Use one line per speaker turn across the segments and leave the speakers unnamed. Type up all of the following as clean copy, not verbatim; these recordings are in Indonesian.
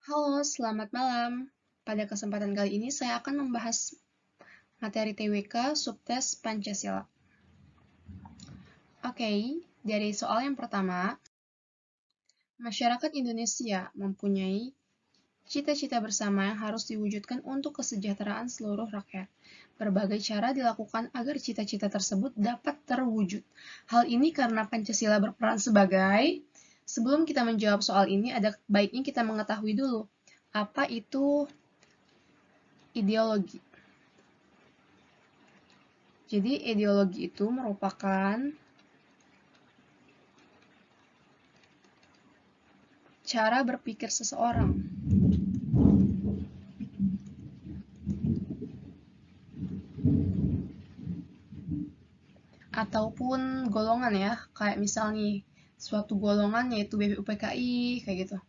Halo, selamat malam. Pada kesempatan kali ini saya akan membahas materi TWK Subtes Pancasila. Oke, dari soal yang pertama, masyarakat Indonesia mempunyai cita-cita bersama yang harus diwujudkan untuk kesejahteraan seluruh rakyat. Berbagai cara dilakukan agar cita-cita tersebut dapat terwujud. Hal ini karena Pancasila berperan sebagai. Sebelum kita menjawab soal ini, ada baiknya kita mengetahui dulu apa itu ideologi. Jadi ideologi itu merupakan cara berpikir seseorang ataupun golongan ya, kayak misalnya suatu golongan yaitu BPUPKI kayak gitu.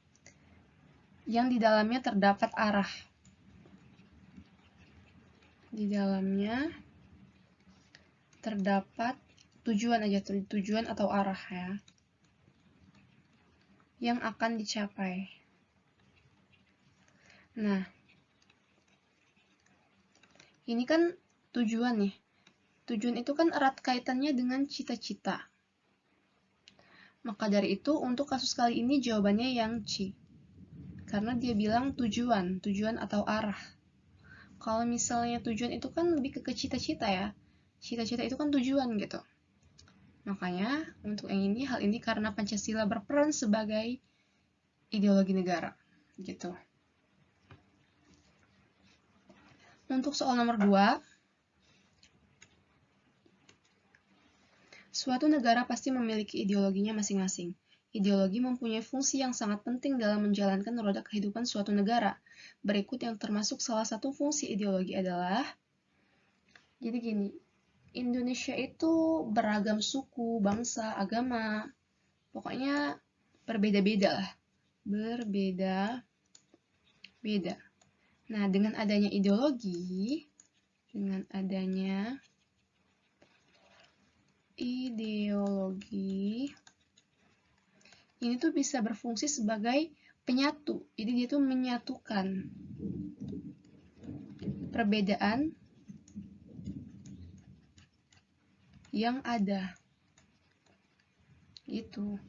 Yang di dalamnya terdapat arah. Di dalamnya terdapat tujuan aja, tujuan atau arah ya. Yang akan dicapai. Nah, ini kan tujuan nih. Tujuan itu kan erat kaitannya dengan cita-cita. Maka dari itu, untuk kasus kali ini jawabannya yang C. Karena dia bilang tujuan atau arah. Kalau misalnya tujuan itu kan lebih ke cita-cita ya. Cita-cita itu kan tujuan gitu. Makanya, untuk yang ini, hal ini karena Pancasila berperan sebagai ideologi negara. Gitu. Untuk soal nomor 2, suatu negara pasti memiliki ideologinya masing-masing. Ideologi mempunyai fungsi yang sangat penting dalam menjalankan roda kehidupan suatu negara. Berikut yang termasuk salah satu fungsi ideologi adalah, jadi gini, Indonesia itu beragam suku, bangsa, agama, pokoknya berbeda-beda lah. Berbeda-beda. Nah, dengan adanya ideologi, ini tuh bisa berfungsi sebagai penyatu. Jadi dia tuh menyatukan perbedaan yang ada. Gitu.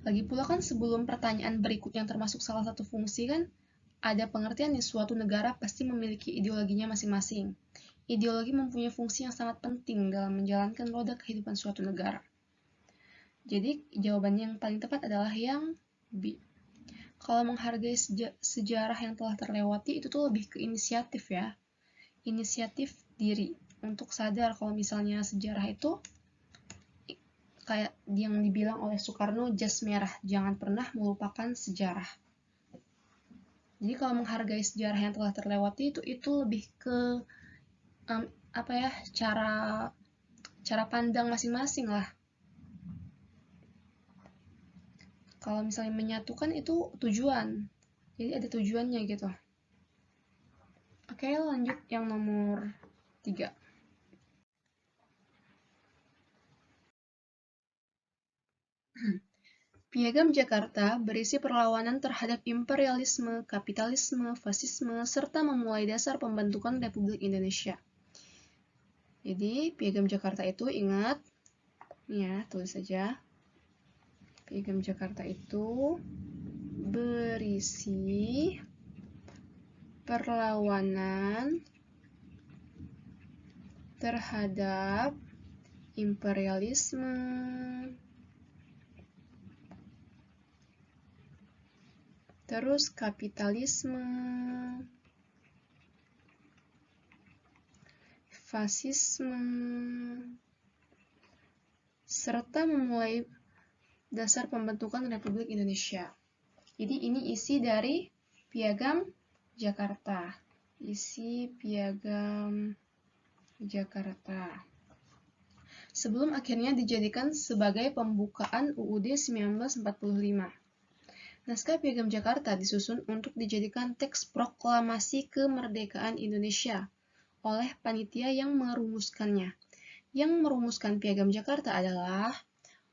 Lagi pula kan sebelum pertanyaan berikut yang termasuk salah satu fungsi kan ada pengertian nih, suatu negara pasti memiliki ideologinya masing-masing. Ideologi mempunyai fungsi yang sangat penting dalam menjalankan roda kehidupan suatu negara. Jadi jawabannya yang paling tepat adalah yang B. Kalau menghargai sejarah yang telah terlewati itu tuh lebih ke inisiatif ya. Inisiatif diri untuk sadar kalau misalnya sejarah itu kayak yang dibilang oleh Soekarno, jas merah, jangan pernah melupakan sejarah. Jadi kalau menghargai sejarah yang telah terlewati itu lebih ke cara pandang masing-masing lah. Kalau misalnya menyatukan itu tujuan, jadi ada tujuannya gitu. Oke, lanjut yang nomor 3. Piagam Jakarta berisi perlawanan terhadap imperialisme, kapitalisme, fasisme, serta memulai dasar pembentukan Republik Indonesia. Jadi, Piagam Jakarta itu ingat, ya, tulis saja. Piagam Jakarta itu berisi perlawanan terhadap imperialisme, terus kapitalisme, fasisme, serta memulai dasar pembentukan Republik Indonesia. Jadi ini isi dari Piagam Jakarta. Isi Piagam Jakarta. Sebelum akhirnya dijadikan sebagai pembukaan UUD 1945. Naskah Piagam Jakarta disusun untuk dijadikan teks proklamasi kemerdekaan Indonesia oleh panitia yang merumuskannya. Yang merumuskan Piagam Jakarta adalah,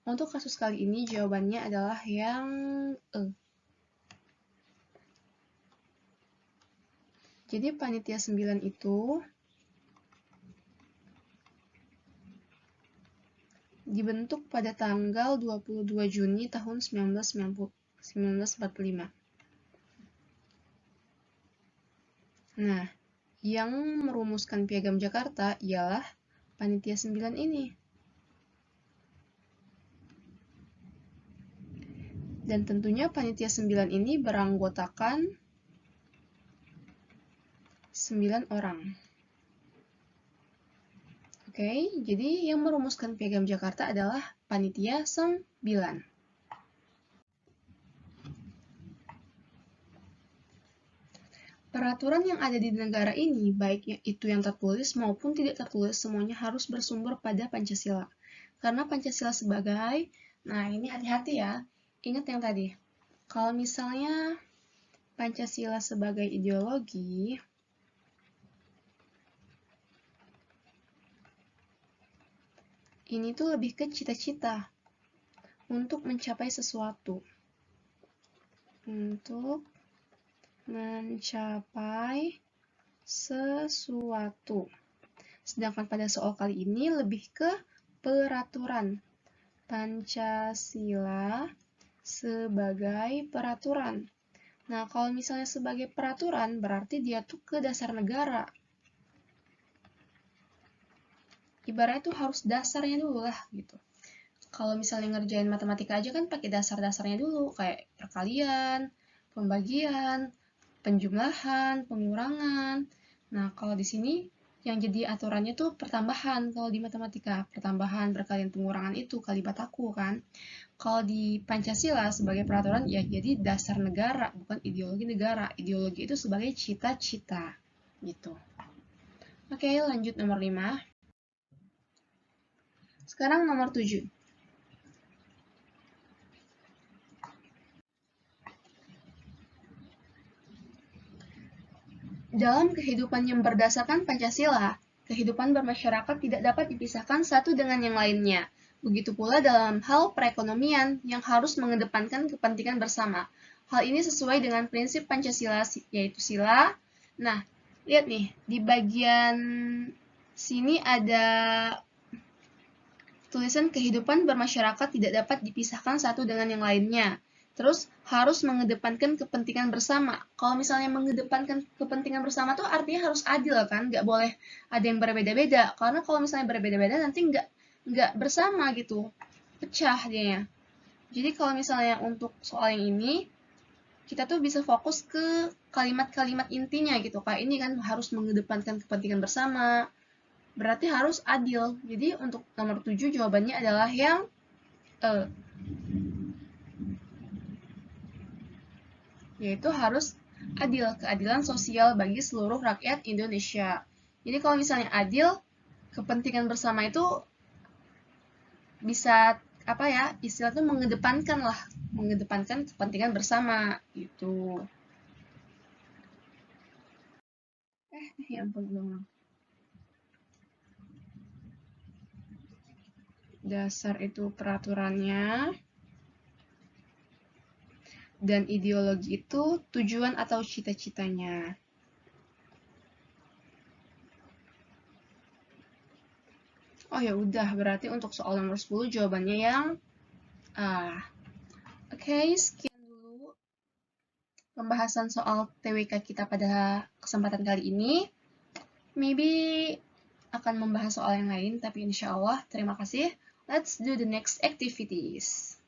untuk kasus kali ini jawabannya adalah yang E. Jadi panitia 9 itu dibentuk pada tanggal 22 Juni tahun 1945. Nah, yang merumuskan Piagam Jakarta ialah panitia 9 ini. Dan tentunya panitia 9 ini beranggotakan 9 orang. Oke, jadi yang merumuskan Piagam Jakarta adalah panitia 9. Peraturan yang ada di negara ini, baik itu yang tertulis maupun tidak tertulis, semuanya harus bersumber pada Pancasila. Karena Pancasila sebagai, nah ini hati-hati ya, ingat yang tadi. Kalau misalnya Pancasila sebagai ideologi, ini tuh lebih ke cita-cita untuk mencapai sesuatu. Untuk mencapai sesuatu. Sedangkan pada soal kali ini lebih ke peraturan. Pancasila sebagai peraturan. Nah, kalau misalnya sebagai peraturan, berarti dia tuh ke dasar negara. Ibaratnya tuh harus dasarnya dulu lah, gitu. Kalau misalnya ngerjain matematika aja kan pakai dasar-dasarnya dulu, kayak perkalian, pembagian, penjumlahan, pengurangan. Nah, kalau di sini yang jadi aturannya tuh pertambahan kalau di matematika. Pertambahan, perkalian, pengurangan itu kalimat aku kan. Kalau di Pancasila sebagai peraturan ya jadi dasar negara, bukan ideologi negara. Ideologi itu sebagai cita-cita gitu. Oke, lanjut nomor 5. Sekarang nomor 7. Dalam kehidupan yang berdasarkan Pancasila, kehidupan bermasyarakat tidak dapat dipisahkan satu dengan yang lainnya. Begitu pula dalam hal perekonomian yang harus mengedepankan kepentingan bersama. Hal ini sesuai dengan prinsip Pancasila, yaitu sila. Nah, lihat nih, di bagian sini ada tulisan kehidupan bermasyarakat tidak dapat dipisahkan satu dengan yang lainnya. Terus harus mengedepankan kepentingan bersama. Kalau misalnya mengedepankan kepentingan bersama tuh artinya harus adil kan, nggak boleh ada yang berbeda-beda. Karena kalau misalnya berbeda-beda nanti nggak bersama gitu, pecah dianya. Jadi kalau misalnya untuk soal yang ini, kita tuh bisa fokus ke kalimat-kalimat intinya gitu. Kayak ini kan harus mengedepankan kepentingan bersama, berarti harus adil. Jadi untuk nomor 7 jawabannya adalah yang E. Yaitu harus adil, keadilan sosial bagi seluruh rakyat Indonesia. Jadi kalau misalnya adil, kepentingan bersama itu bisa apa ya, istilah itu mengedepankan kepentingan bersama gitu. Ya ampun belum. Dasar itu peraturannya. Dan ideologi itu tujuan atau cita-citanya. Oh ya udah, berarti untuk soal nomor 10 jawabannya yang A. Oke, sekian dulu pembahasan soal TWK kita pada kesempatan kali ini. Maybe akan membahas soal yang lain, tapi insya Allah terima kasih. Let's do the next activities.